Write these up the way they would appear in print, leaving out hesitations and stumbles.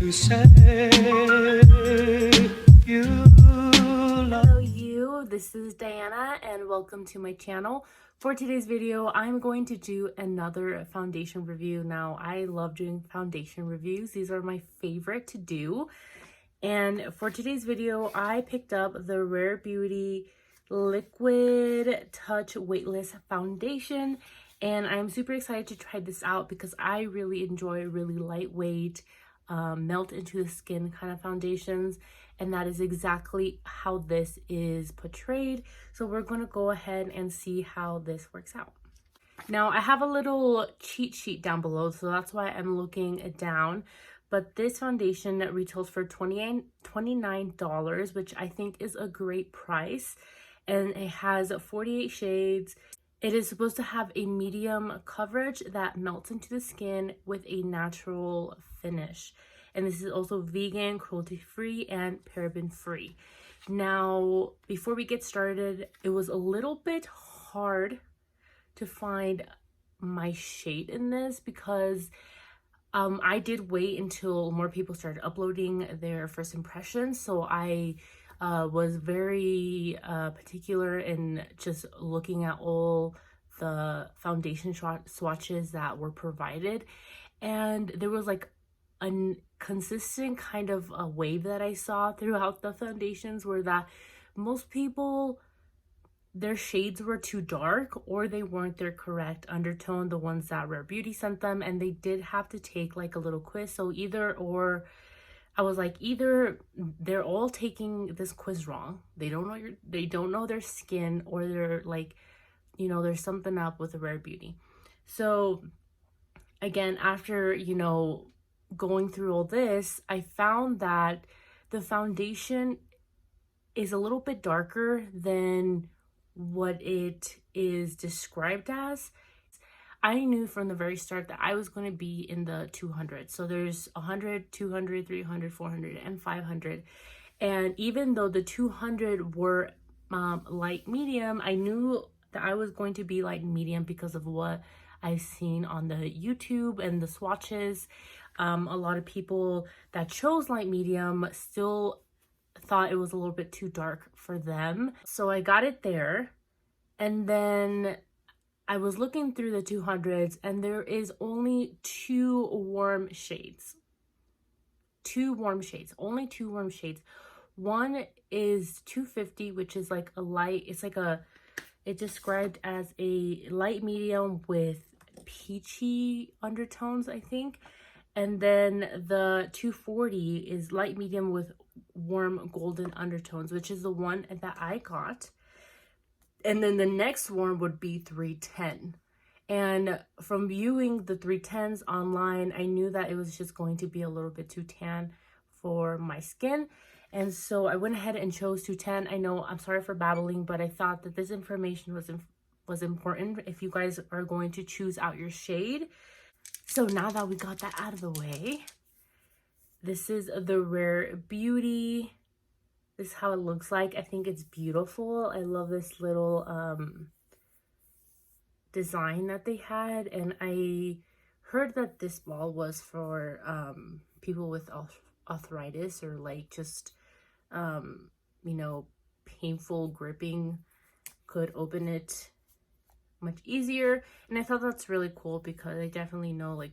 you say you love. Hello you, this is Diana and welcome to my channel. For today's video, I'm going to do another foundation review. Now, I love doing foundation reviews. These are my favorite to do. And for today's video, I picked up the Rare Beauty Liquid Touch Weightless Foundation. And I'm super excited to try this out because I really enjoy really lightweight, melt into the skin kind of foundations. And that is exactly how this is portrayed. So we're going to go ahead and see how this works out. Now, I have a little cheat sheet down below, so that's why I'm looking down. But this foundation retails for $29, which I think is a great price. And it has 48 shades. It is supposed to have a medium coverage that melts into the skin with a natural finish. And this is also vegan, cruelty-free, and paraben-free. Now, before we get started, it was a little bit hard to find my shade in this because I did wait until more people started uploading their first impressions. So I was very particular in just looking at all the foundation swatches that were provided. And there was like a consistent kind of a wave that I saw throughout the foundations were that most people, their shades were too dark or they weren't their correct undertone, the ones that Rare Beauty sent them, and they did have to take like a little quiz. So either or, I was like, either they're all taking this quiz wrong, they don't know their skin, or they're like, you know, there's something up with the Rare Beauty. So again, after, you know, going through all this, I found that the foundation is a little bit darker than what it is described as. I knew from the very start that I was going to be in the 200. So there's 100, 200, 300, 400, and 500. And even though the 200 were light medium, I knew that I was going to be light medium because of what I've seen on the YouTube and the swatches. A lot of people that chose light medium still thought it was a little bit too dark for them. So I got it there. And then I was looking through the 200s and there is only two warm shades. Only two warm shades. One is 250, which is like a light, it's described as a light medium with peachy undertones, I think. And then the 240 is light medium with warm golden undertones, which is the one that I got. And then the next one would be 310. And from viewing the 310s online, I knew that it was just going to be a little bit too tan for my skin. And so I went ahead and chose 210. I know, I'm sorry for babbling, but I thought that this information was important if you guys are going to choose out your shade. So now that we got that out of the way, this is the Rare Beauty. This is how it looks like. I think it's beautiful. I love this little design that they had. And I heard that this ball was for people with arthritis or like just, you know, painful gripping could open it much easier. And I thought that's really cool because I definitely know, like,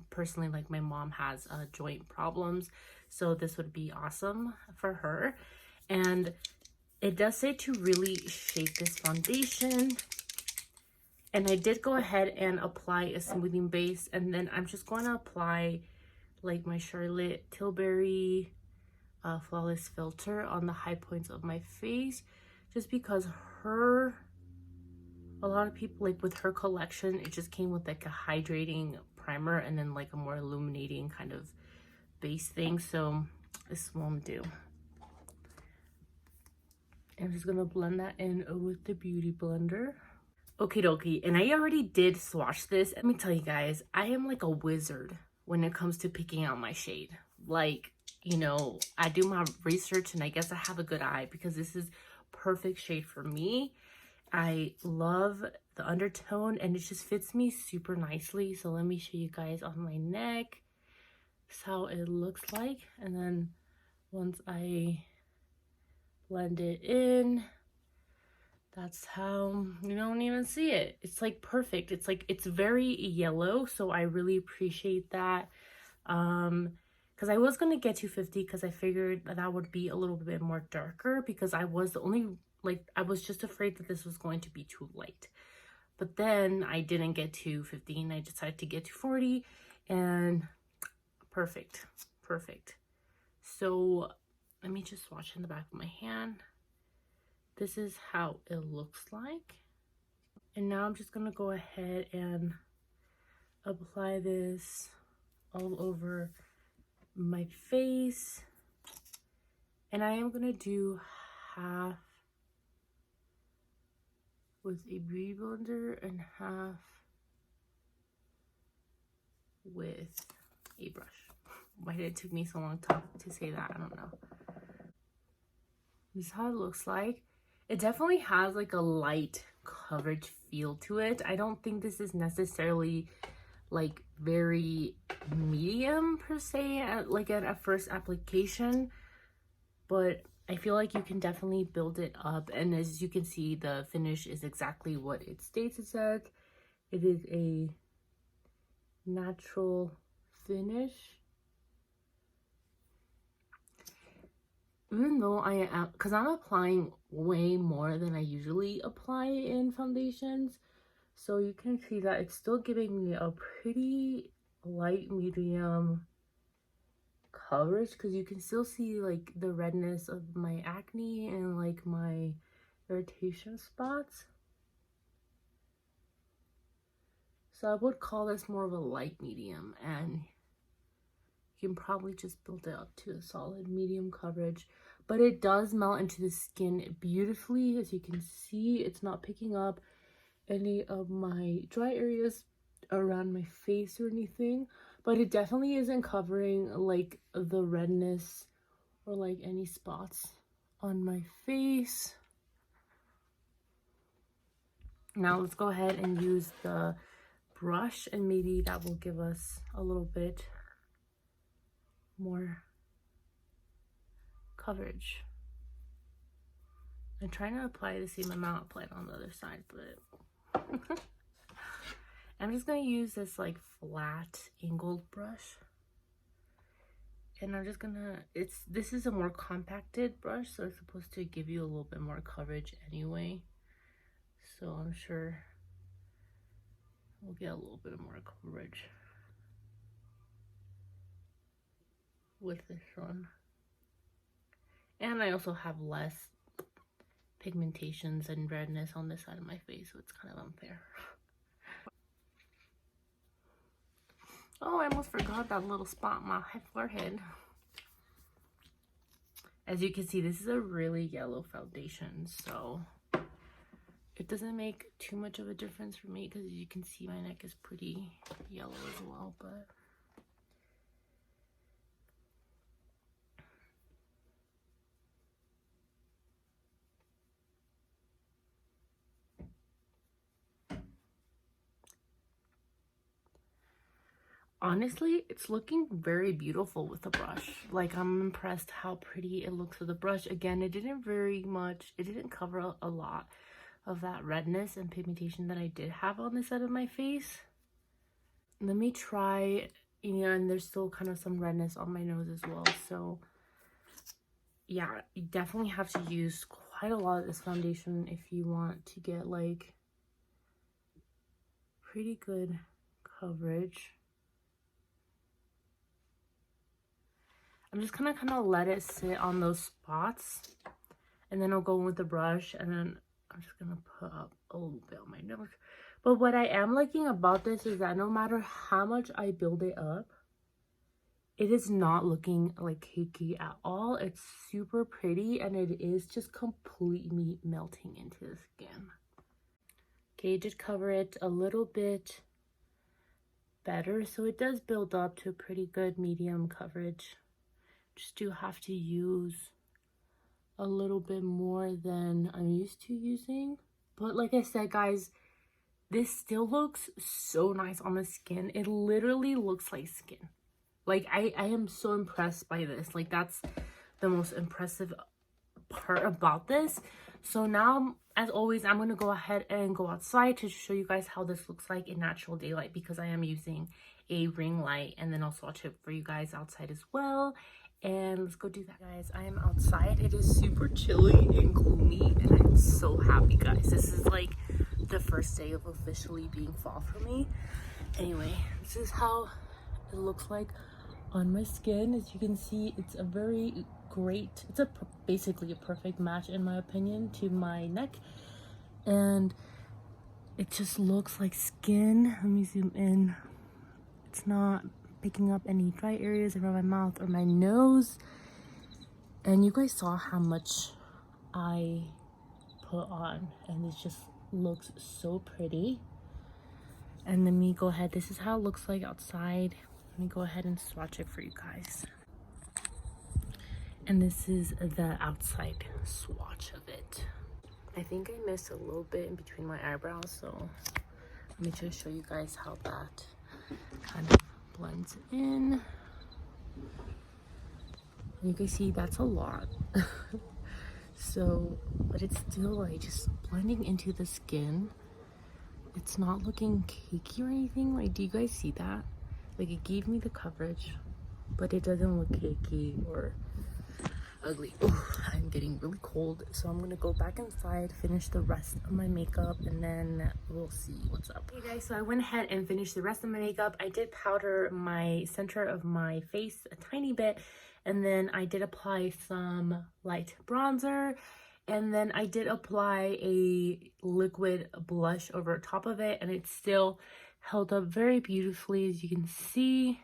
personally, like my mom has joint problems, so this would be awesome for her. And it does say to really shake this foundation, and I did go ahead and apply a smoothing base, and then I'm just going to apply like my Charlotte Tilbury flawless filter on the high points of my face, just because a lot of people, like with her collection, it just came with like a hydrating primer and then like a more illuminating kind of base thing. So this won't do. I'm just gonna blend that in with the beauty blender. Okie dokie, and I already did swatch this. Let me tell you guys, I am like a wizard when it comes to picking out my shade. Like, you know, I do my research and I guess I have a good eye because this is perfect shade for me. I love the undertone and it just fits me super nicely. So let me show you guys on my neck. This is how it looks like. And then once I blend it in, that's how you don't even see it. It's like perfect. It's like, it's very yellow, so I really appreciate that. Because I was gonna get 250 because I figured that would be a little bit more darker, because I was the only, like, I was just afraid that this was going to be too light. But then I didn't get 250 and I decided to get 240, and perfect, perfect. So let me just swatch in the back of my hand. This is how it looks like. And now I'm just gonna go ahead and apply this all over my face. And I am gonna do half with a beauty blender and half with a brush. Why did it take me so long to say that? I don't know. This is how it looks like. It definitely has like a light coverage feel to it. I don't think this is necessarily like very medium per se, like at a first application, but I feel like you can definitely build it up. And as you can see, the finish is exactly what it states it's at. It is a natural finish. Even though I am, because I'm applying way more than I usually apply in foundations, so you can see that it's still giving me a pretty light medium coverage, because you can still see like the redness of my acne and like my irritation spots. So I would call this more of a light medium, and you can probably just build it up to a solid medium coverage. But it does melt into the skin beautifully. As you can see, it's not picking up any of my dry areas around my face or anything, but it definitely isn't covering like the redness or like any spots on my face. Now let's go ahead and use the brush, and maybe that will give us a little bit more coverage. I'm trying to apply the same amount applied on the other side, but I'm just gonna use this like flat angled brush, and I'm just gonna, this is a more compacted brush, so it's supposed to give you a little bit more coverage anyway, so I'm sure we'll get a little bit more coverage with this one. And I also have less pigmentations and redness on this side of my face, so it's kind of unfair. Oh, I almost forgot that little spot on my forehead. As you can see, this is a really yellow foundation, so it doesn't make too much of a difference for me, because you can see my neck is pretty yellow as well, but honestly, it's looking very beautiful with the brush. Like, I'm impressed how pretty it looks with the brush. Again, it didn't cover a lot of that redness and pigmentation that I did have on this side of my face. Let me try, you know, and there's still kind of some redness on my nose as well. So yeah, you definitely have to use quite a lot of this foundation if you want to get like pretty good coverage. I'm just gonna kind of let it sit on those spots, and then I'll go in with the brush, and then I'm just gonna put up a little bit on my nose. But what I am liking about this is that no matter how much I build it up, it is not looking like cakey at all. It's super pretty, and it is just completely melting into the skin. Okay, just cover it a little bit better, so it does build up to a pretty good medium coverage. Just do have to use a little bit more than I'm used to using. But like I said, guys, this still looks so nice on the skin. It literally looks like skin. Like, I am so impressed by this. Like, that's the most impressive part about this. So now, as always, I'm going to go ahead and go outside to show you guys how this looks like in natural daylight, because I am using a ring light, and then I'll swatch it for you guys outside as well. And let's go do that, guys. I am outside. It is super chilly and gloomy, and I'm so happy, guys. This is like the first day of officially being fall for me. Anyway, this is how it looks like on my skin. As you can see, it's a very great, it's basically a perfect match in my opinion to my neck, and it just looks like skin. Let me zoom in. It's not picking up any dry areas around my mouth or my nose, and you guys saw how much I put on, and it just looks so pretty. And let me go ahead, this is how it looks like outside. Let me go ahead and swatch it for you guys. And this is the outside swatch of it. I think I missed a little bit in between my eyebrows, so let me just show you guys how that kind of blends in. You can see that's a lot. So, but it's still like just blending into the skin. It's not looking cakey or anything. Like, do you guys see that? Like, it gave me the coverage, but it doesn't look cakey or ugly. Ooh, I'm getting really cold, so I'm gonna go back inside, finish the rest of my makeup, and then we'll see what's up. Okay guys, so I went ahead and finished the rest of my makeup. I did powder my center of my face a tiny bit, and then I did apply some light bronzer, and then I did apply a liquid blush over top of it, and it still held up very beautifully. As you can see,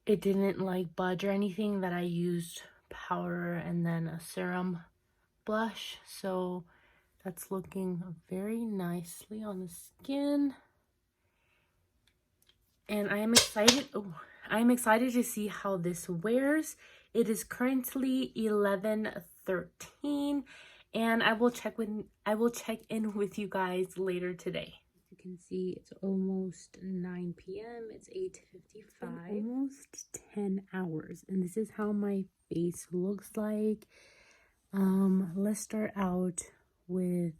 it didn't like budge or anything that I used powder and then a serum blush. So that's looking very nicely on the skin. And I am excited. Oh, I am excited to see how this wears. It is currently 11:13, and I will check in with you guys later today. You can see it's almost 9 p.m. It's 8:55. Almost 10 hours. And this is how my face looks like. Let's start out with,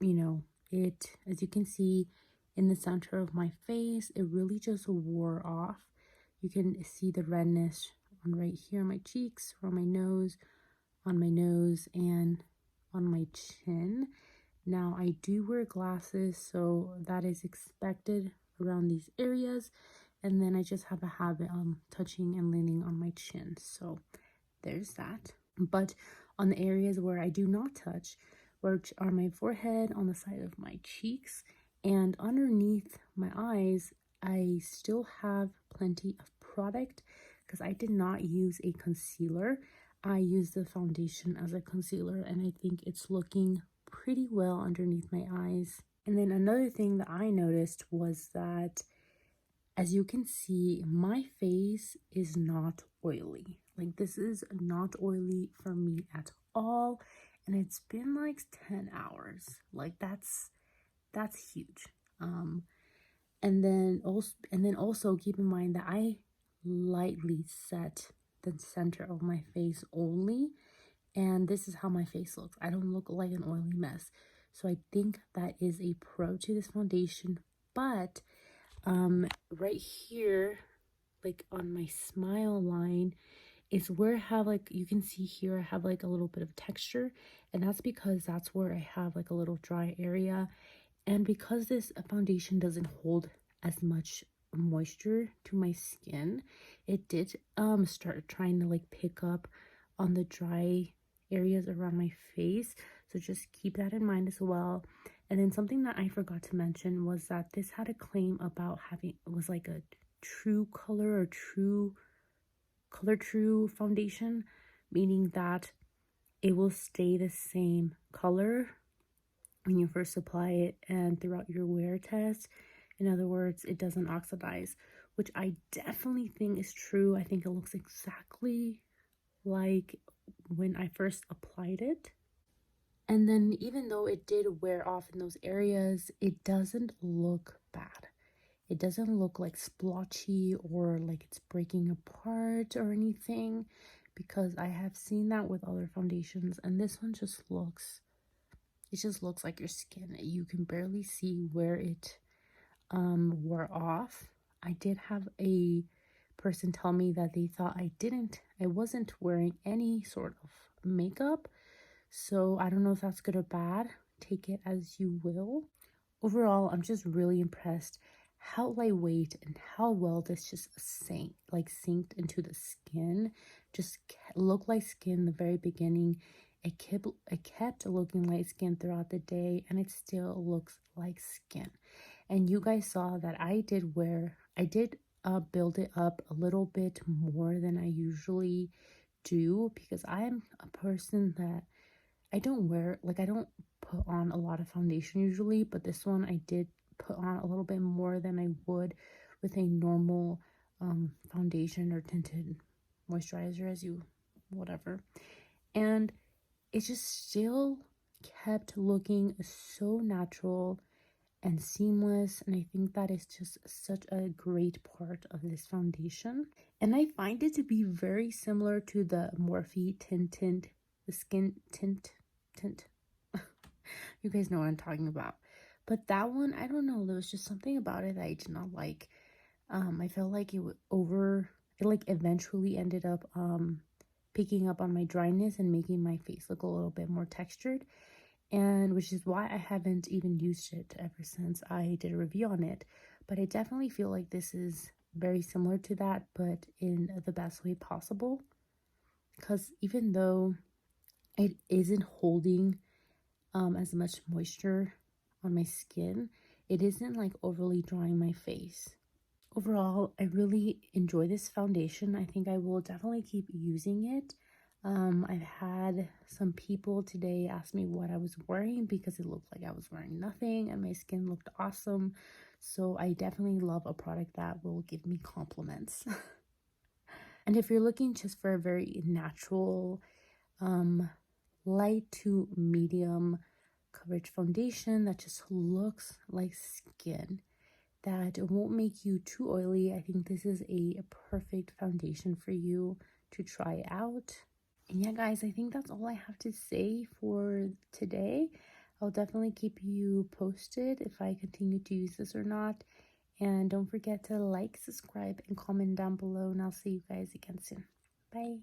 it, as you can see in the center of my face, it really just wore off. You can see the redness on right here on my cheeks, on my nose, and on my chin. Now, I do wear glasses, so that is expected around these areas. And then I just have a habit of touching and leaning on my chin. So there's that. But on the areas where I do not touch, which are my forehead, on the side of my cheeks, and underneath my eyes, I still have plenty of product because I did not use a concealer. I used the foundation as a concealer, and I think it's looking pretty well underneath my eyes. And then another thing that I noticed was that, as you can see, my face is not oily. Like, this is not oily for me at all, and it's been like 10 hours. Like, that's huge. And then also keep in mind that I lightly set the center of my face only, and this is how my face looks. I don't look like an oily mess. So I think that is a pro to this foundation. But right here, like on my smile line, is where I have, like, you can see here, I have like a little bit of texture, and that's because that's where I have like a little dry area. And because this foundation doesn't hold as much moisture to my skin, it did start trying to like pick up on the dry areas around my face. So just keep that in mind as well. And then something that I forgot to mention was that this had a claim about having, it was like a true color or true foundation, meaning that it will stay the same color when you first apply it and throughout your wear test. In other words, it doesn't oxidize, which I definitely think is true. I think it looks exactly like when I first applied it. And then even though it did wear off in those areas, it doesn't look bad. It doesn't look like splotchy or like it's breaking apart or anything, because I have seen that with other foundations, and this one just looks, it just looks like your skin. You can barely see where it wore off. I did have a person tell me that they thought I wasn't wearing any sort of makeup, so I don't know if that's good or bad. Take it as you will. Overall, I'm just really impressed how lightweight and how well this just synced into the skin. Just looked like skin in the very beginning. It kept looking like skin throughout the day, and it still looks like skin. And you guys saw that I did build it up a little bit more than I usually do, because I'm a person that I don't put on a lot of foundation usually, but this one I did put on a little bit more than I would with a normal foundation or tinted moisturizer, whatever. And it just still kept looking so natural and seamless, and I think that is just such a great part of this foundation. And I find it to be very similar to the Morphe the skin tint. You guys know what I'm talking about. But that one, I don't know, there was just something about it that I did not like. I felt like it eventually ended up picking up on my dryness and making my face look a little bit more textured, and which is why I haven't even used it ever since I did a review on it. But I definitely feel like this is very similar to that, but in the best way possible, because even though it isn't holding as much moisture on my skin, it isn't like overly drying my face. Overall, I really enjoy this foundation. I think I will definitely keep using it. I've had some people today ask me what I was wearing, because it looked like I was wearing nothing and my skin looked awesome. So I definitely love a product that will give me compliments. And if you're looking just for a very natural, light to medium coverage foundation that just looks like skin, that it won't make you too oily, I think this is a perfect foundation for you to try out. And yeah, guys, I think that's all I have to say for today. I'll definitely keep you posted if I continue to use this or not. And don't forget to like, subscribe, and comment down below. And I'll see you guys again soon. Bye.